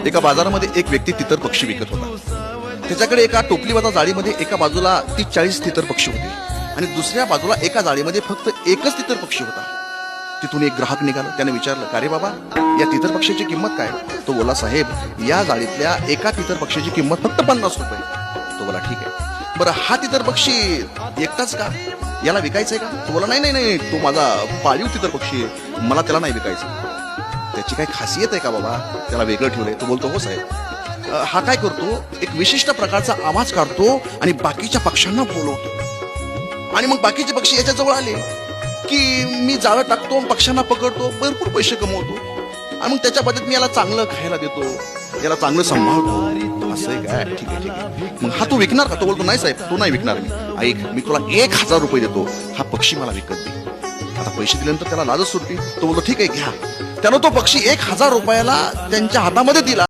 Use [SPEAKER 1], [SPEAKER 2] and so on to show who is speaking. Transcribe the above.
[SPEAKER 1] एका बाजारामध्ये एक व्यक्ती तितर पक्षी विकत होता. त्याच्याकडे एका टोपलीवाला जाळीमध्ये एका बाजूला 30-40 तितर पक्षी होते आणि दुसऱ्या बाजूला एका जाळीमध्ये फक्त एकच तितर पक्षी होता. तिथून एक ग्राहक निघाला. त्याने विचारलं, का रे बाबा, या तितर पक्षाची किंमत काय? तो बोला, साहेब, या जाळीतल्या एका तितर पक्षाची किंमत फक्त 50 रुपये. तो बोला, ठीक आहे, बरं हा तितर पक्षी एकटाच का? याला विकायचंय का? तो बोला, नाही नाही नाही, तो माझा पाळीव तितर पक्षी आहे, मला त्याला नाही विकायचं. त्याची काय खासियत आहे का बाबा, त्याला वेगळं ठेवलंय? तो बोलतो, हो साहेब, हा काय करतो, एक विशिष्ट प्रकारचा आवाज काढतो आणि बाकीच्या पक्ष्यांना बोलवतो आणि मग बाकीचे पक्षी याच्या जवळ आले की मी जाळं टाकतो, पक्ष्यांना पकडतो, भरपूर पैसे कमवतो आणि मग त्याच्या बदल्यात मी याला चांगलं खायला देतो, याला चांगलं सांभाळतो. असं आहे काय? ठीक आहे ठीक आहे. मग हा तू विकणार का? तो बोलतो, नाही साहेब, तो नाही विकणार मी. ऐक, मी तुला 1000 रुपये देतो, हा पक्षी मला विकत दे. आता पैसे दिल्यानंतर त्याला लाजच सुटली. तो बोलतो, ठीक आहे, घ्या. त्यानं तो पक्षी 1000 रुपयाला त्यांच्या हातामध्ये दिला.